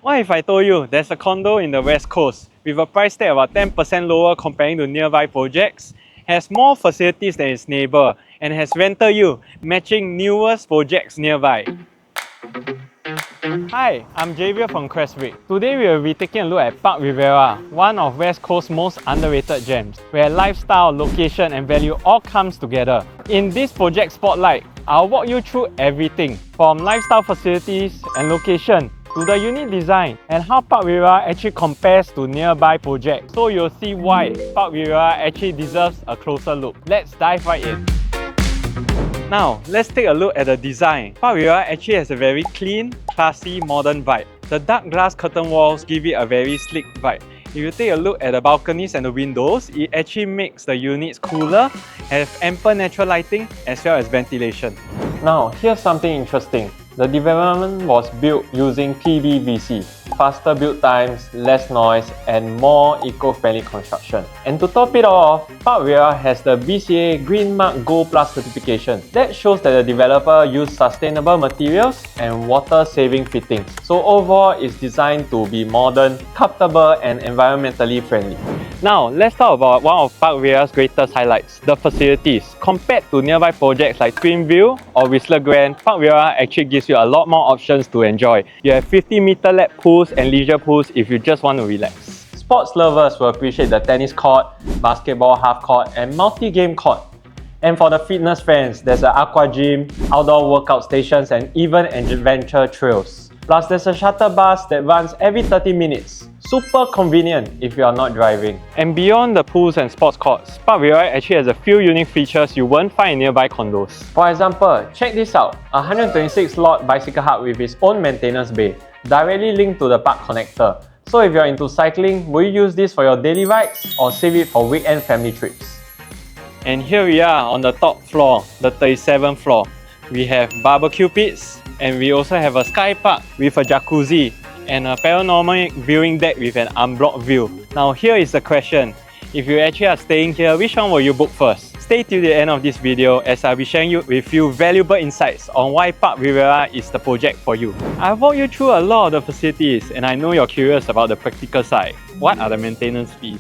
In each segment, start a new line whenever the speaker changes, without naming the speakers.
What if I told you there's a condo in the West Coast with a price tag about 10% lower comparing to nearby projects, has more facilities than its neighbour, and has rental yield matching newest projects nearby? Hi, I'm Javier from Crestbrick. Today we will be taking a look at Parc Riviera, one of West Coast's most underrated gems, where lifestyle, location and value all comes together. In this project spotlight, I'll walk you through everything from lifestyle facilities and location to the unique design and how Parc Riviera actually compares to nearby projects. So you'll see why Parc Riviera actually deserves a closer look. Let's dive right in. Now, let's take a look at the design. Parc Riviera actually has a very clean, classy, modern vibe. The dark glass curtain walls give it a very sleek vibe. If you take a look at the balconies and the windows, it actually makes the units cooler, have ample natural lighting as well as ventilation. Now, here's something interesting. The development was built using PVC. Faster build times, less noise, and more eco-friendly construction. And to top it off, Parc Riviera has the BCA Green Mark Gold Plus certification. That shows that the developer used sustainable materials and water-saving fittings. So overall, it's designed to be modern, comfortable, and environmentally friendly. Now, let's talk about one of Parc Riviera's greatest highlights, the facilities. Compared to nearby projects like Twinville or Whistler Grand, Parc Riviera actually gives you a lot more options to enjoy. You have 50-meter lap pools and leisure pools if you just want to relax. Sports lovers will appreciate the tennis court, basketball half court, and multi-game court. And for the fitness fans, there's an aqua gym, outdoor workout stations, and even adventure trails. Plus, there's a shuttle bus that runs every 30 minutes. Super convenient if you are not driving. And beyond the pools and sports courts, Parc Riviera actually has a few unique features you won't find in nearby condos. For example, check this out, a 126-slot bicycle hub with its own maintenance bay, directly linked to the park connector. So if you're into cycling, will you use this for your daily rides or save it for weekend family trips? And here we are on the top floor, the 37th floor. We have barbecue pits, and we also have a sky park with a jacuzzi and a panoramic viewing deck with an unblocked view. Now here is the question. If you actually are staying here, which one will you book first? Stay till the end of this video as I'll be sharing with you valuable insights on why Parc Riviera is the project for you. I've walked you through a lot of the facilities and I know you're curious about the practical side. What are the maintenance fees?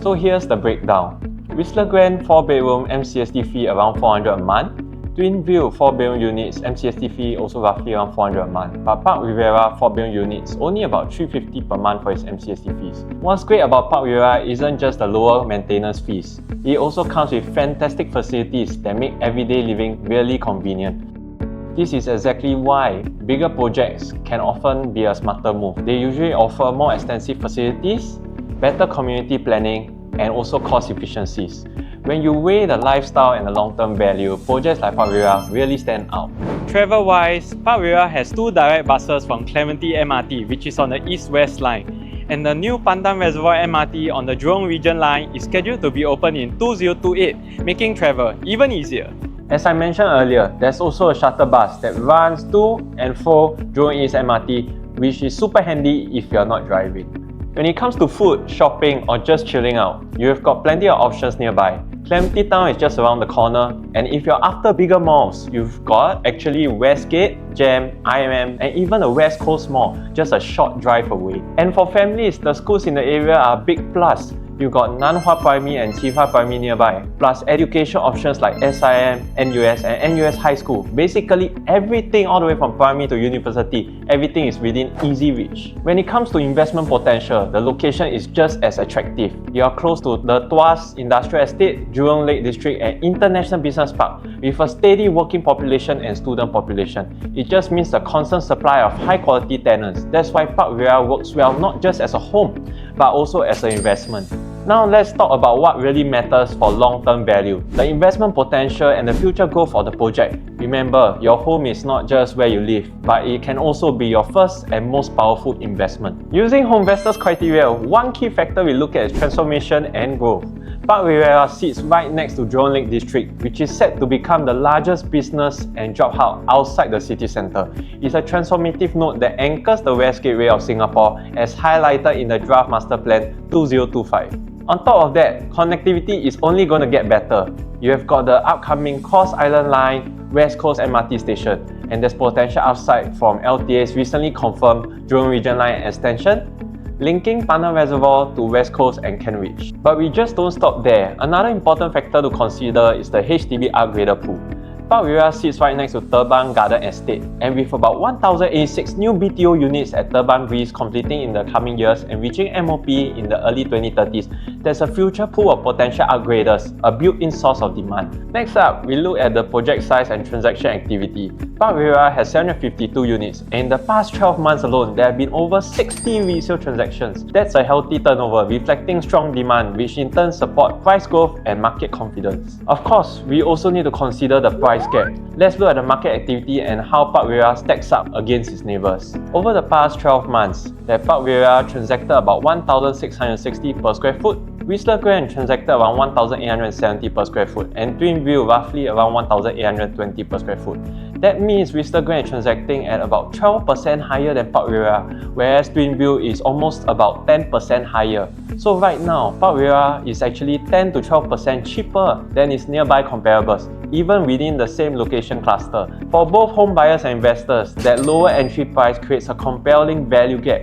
So here's the breakdown. Whistler Grand 4-bedroom MCST fee around 400 a month. Twinville 4-bedroom units, MCST fee also roughly around 400 a month, but Parc Riviera 4-bedroom units only about 350 per month for its MCST fees. What's great about Parc Riviera isn't just the lower maintenance fees. It also comes with fantastic facilities that make everyday living really convenient. This is exactly why bigger projects can often be a smarter move. They usually offer more extensive facilities, better community planning, and also cost efficiencies. When you weigh the lifestyle and the long-term value, projects like Parc Riviera really stand out. Travel-wise, Parc Riviera has 2 direct buses from Clementi MRT, which is on the east-west line. And the new Pandan Reservoir MRT on the Jurong Region line is scheduled to be open in 2028, making travel even easier. As I mentioned earlier, there's also a shuttle bus that runs to and fro Jurong East MRT, which is super handy if you're not driving. When it comes to food, shopping, or just chilling out, you have got plenty of options nearby. Clementi Town is just around the corner, and if you're after bigger malls, you've got actually Westgate, GEM, IMM, and even the West Coast Mall, just a short drive away. And for families, the schools in the area are a big plus. You've got Nanhua Primary and Qihua Primary nearby, plus education options like SIM, NUS, and NUS High School. Basically, everything all the way from primary to university, everything is within easy reach. When it comes to investment potential, the location is just as attractive. You are close to the Tuas Industrial Estate, Jurong Lake District, and International Business Park, with a steady working population and student population. It just means a constant supply of high-quality tenants. That's why Parc Riviera works well not just as a home, but also as an investment. Now let's talk about what really matters for long-term value, the investment potential and the future growth of the project. Remember, your home is not just where you live, but it can also be your first and most powerful investment. Using HomeVestor's criteria, one key factor we look at is transformation and growth. Parc Riviera sits right next to Jurong Lake District, which is set to become the largest business and job hub outside the city centre. It's a transformative node that anchors the West Gateway of Singapore as highlighted in the Draft Master Plan 2025. On top of that, connectivity is only going to get better. You have got the upcoming Cross Island Line, West Coast MRT station, and there's potential upside from LTA's recently confirmed Jurong Region Line extension, linking Pandan Reservoir to West Coast and Kent Ridge. But we just don't stop there. Another important factor to consider is the HDB upgrader pool. Parc Riviera sits right next to Teban Garden Estate, and with about 1,086 new BTO units at Teban Breeze completing in the coming years and reaching MOP in the early 2030s, there's a future pool of potential upgraders, a built-in source of demand. Next up, we look at the project size and transaction activity. Parc Riviera has 752 units, and in the past 12 months alone, there have been over 60 resale transactions. That's a healthy turnover, reflecting strong demand, which in turn support price growth and market confidence. Of course, we also need to consider the price gap. Let's look at the market activity and how Parc Riviera stacks up against its neighbours. Over the past 12 months, Parc Riviera transacted about 1,660 per square foot, Whistler Grand transacted around 1,870 per square foot, and Twinview roughly around 1,820 per square foot. That means Whistler Grand is transacting at about 12% higher than Parc Riviera, whereas Twinview is almost about 10% higher. So right now, Parc Riviera is actually 10 to 12% cheaper than its nearby comparables, even within the same location cluster. For both home buyers and investors, that lower entry price creates a compelling value gap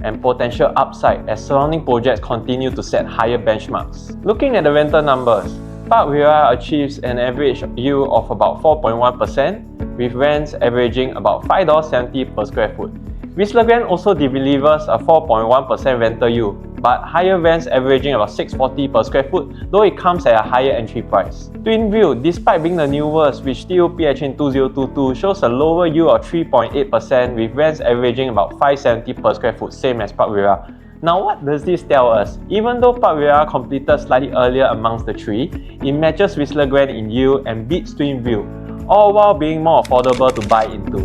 and potential upside as surrounding projects continue to set higher benchmarks. Looking at the rental numbers, Parc Riviera achieves an average yield of about 4.1%, with rents averaging about $5.70 per square foot. Whistler Grand also delivers a 4.1% rental yield, but higher rents averaging about $6.40 per square foot, though it comes at a higher entry price. Twinview, despite being the newest, with still PH in 2022, shows a lower yield of 3.8% with rents averaging about $5.70 per square foot, same as Parc Riviera. Now what does this tell us? Even though Parc Riviera completed slightly earlier amongst the three, it matches Whistler Grand in yield and beats Twinview, all while being more affordable to buy into.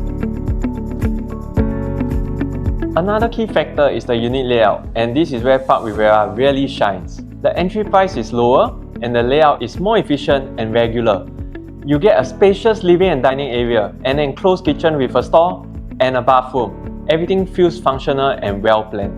Another key factor is the unit layout, and this is where Parc Riviera really shines. The entry price is lower, and the layout is more efficient and regular. You get a spacious living and dining area, an enclosed kitchen with a store, and a bathroom. Everything feels functional and well planned.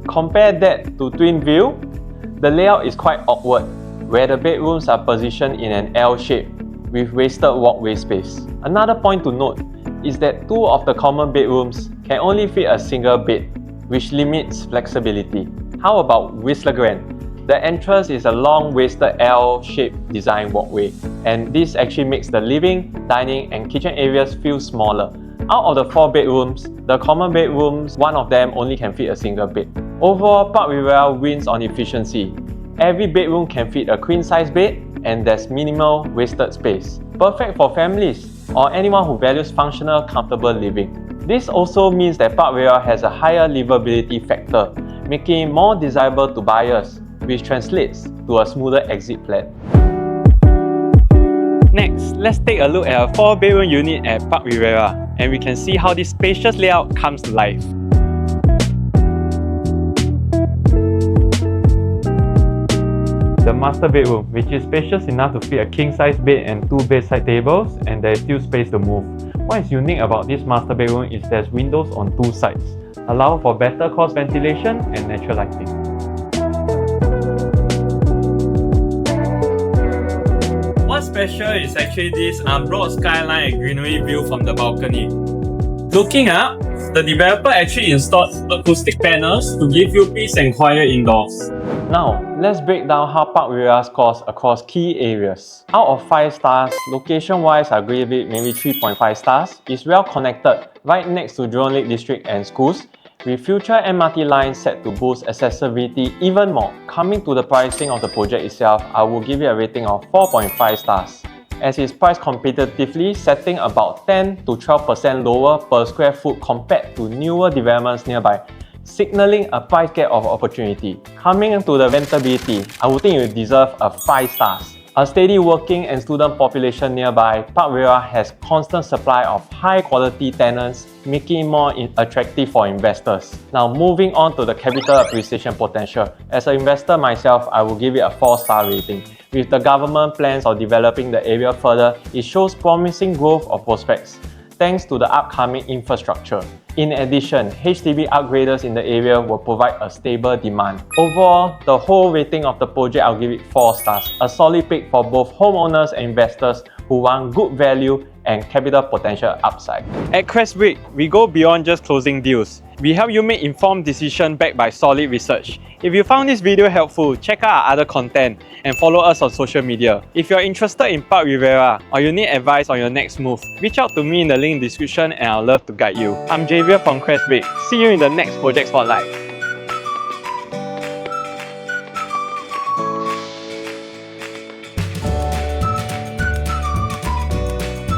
Compare that to Twinview, the layout is quite awkward, where the bedrooms are positioned in an L shape with wasted walkway space. Another point to note is that two of the common bedrooms can only fit a single bed, which limits flexibility. How about Whistler Grand? The entrance is a long wasted L-shaped design walkway, and this actually makes the living, dining and kitchen areas feel smaller. Out of the 4 bedrooms, the common bedrooms, one of them only can fit a single bed. Overall, Parc Riviera wins on efficiency. Every bedroom can fit a queen-size bed, and there's minimal wasted space. Perfect for families or anyone who values functional, comfortable living. This also means that Parc Riviera has a higher livability factor, making it more desirable to buyers, which translates to a smoother exit plan. Next, let's take a look at a 4-bedroom unit at Parc Riviera, and we can see how this spacious layout comes to life. The master bedroom, which is spacious enough to fit a king-size bed and 2 bedside tables, and there is still space to move. What is unique about this master bedroom is there's windows on 2 sides, allow for better cross ventilation and natural lighting. What's special is actually this broad skyline and greenery view from the balcony. Looking up, the developer actually installed acoustic panels to give you peace and quiet indoors. Now, let's break down how Parc Riviera scores across key areas. Out of 5 stars, location-wise I give it maybe 3.5 stars. It's well connected, right next to Jurong Lake District and schools, with future MRT lines set to boost accessibility even more. Coming to the pricing of the project itself, I will give it a rating of 4.5 stars. As it's priced competitively, setting about 10 to 12% lower per square foot compared to newer developments nearby, signaling a price gap of opportunity. Coming into the rentability, I would think it deserves a 5 stars. A steady working and student population nearby, Parc Riviera has constant supply of high quality tenants, making it more attractive for investors. Now moving on to the capital appreciation potential. As an investor myself, I will give it a 4-star rating. With the government plans of developing the area further, it shows promising growth of prospects, thanks to the upcoming infrastructure. In addition, HDB upgraders in the area will provide a stable demand. Overall, the whole rating of the project, I'll give it 4 stars. A solid pick for both homeowners and investors who want good value and capital potential upside. At Crestbrick, we go beyond just closing deals. We help you make informed decisions backed by solid research. If you found this video helpful, check out our other content and follow us on social media. If you're interested in Parc Riviera or you need advice on your next move, reach out to me in the link description and I'll love to guide you. I'm Javier from Crestbrick. See you in the next Project Spotlight.